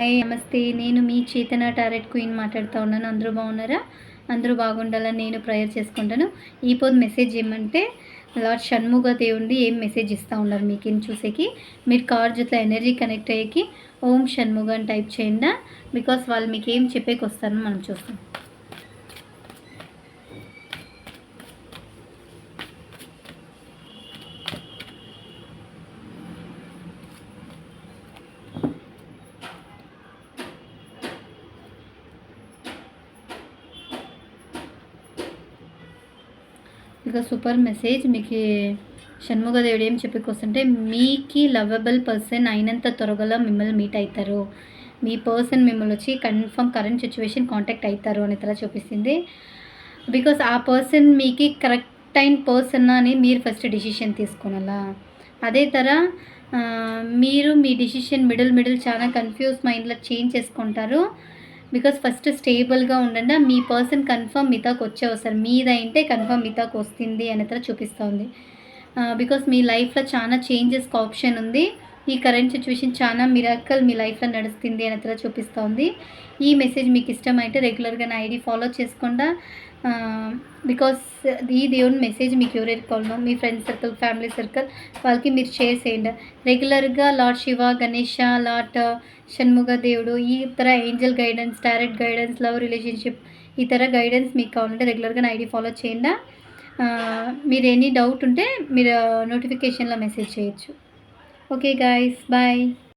Hi నమస్తే. నేను మీ చేతన టారెట్ క్వీన్ మాట్లాడుతూ ఉన్నాను. అందరూ బాగున్నారా? అందరూ బాగుండాలని నేను ప్రేయర్ చేసుకుంటాను. ఈ పొద్దు మెసేజ్ ఏమంటే లార్డ్ షణ్ముగ దేవుడిది ఏం మెసేజ్ ఇస్తూ ఉన్నారు మీకేం చూసేకి. మీరు కార్ జొత్త ఎనర్జీ కనెక్ట్ అయ్యేకి ఓం షణ్ముగ అని టైప్ చేయండి. బికాస్ వాళ్ళు మీకు ఏం చెప్పేకి వస్తారని మనం చూస్తాం. ఇక సూపర్ మెసేజ్ మీకు షణ్ముగ దేవుడు ఏం చెప్పేకొస్తుంటే మీకు లవబుల్ పర్సన్ అయినంత త్వరగా మిమ్మల్ని మీట్ అవుతారు. మీ పర్సన్ మిమ్మల్ని వచ్చి కన్ఫర్మ్ కరెంట్ సిచ్యువేషన్ కాంటాక్ట్ అవుతారు అని తల చూపిస్తుంది. బికాస్ ఆ పర్సన్ మీకు కరెక్ట్ అయిన పర్సన్ అని మీరు ఫస్ట్ డిసిషన్ తీసుకోవాలా. అదే తర మీరు మీ డిసిషన్ మిడిల్ చాలా కన్ఫ్యూజ్ మైండ్లో చేంజ్ చేసుకుంటారు. బికాస్ ఫస్ట్ స్టేబుల్గా ఉండండి. మీ పర్సన్ కన్ఫర్మ్ మీతాకు వచ్చే వస్తారు. మీదైంటే కన్ఫర్మ్ మీతాకు వస్తుంది అనేది చూపిస్తుంది. బికాస్ మీ లైఫ్లో చాలా చేంజెస్కి ఆప్షన్ ఉంది. ఈ కరెంట్ సిచ్యువేషన్ చాలా మిరాకల్ మీ లైఫ్లో నడుస్తుంది అనేది చూపిస్తుంది. ఈ మెసేజ్ మీకు ఇష్టమైతే రెగ్యులర్గా నా ఐడి ఫాలో చేసుకుండా బికాస్ ఈ దేవుని మెసేజ్ మీకు ఎవరెవరికి కావాలో మీ ఫ్రెండ్స్ సర్కిల్ ఫ్యామిలీ సర్కిల్ వాళ్ళకి మీరు షేర్ చేయండి. రెగ్యులర్గా లార్డ్ శివ గణేష లార్డ్ షణ్ముగ దేవుడు ఈ ಥರ Angel guidance direct guidance love relationship ఈ ಥರ గైడెన్స్ మీకు కావాలంటే రెగ్యులర్గా నా ఐడి ఫాలో చేయండి. మీరు ఎనీ డౌట్ ఉంటే మీరు నోటిఫికేషన్లో మెసేజ్ చేయొచ్చు. Okay guys bye.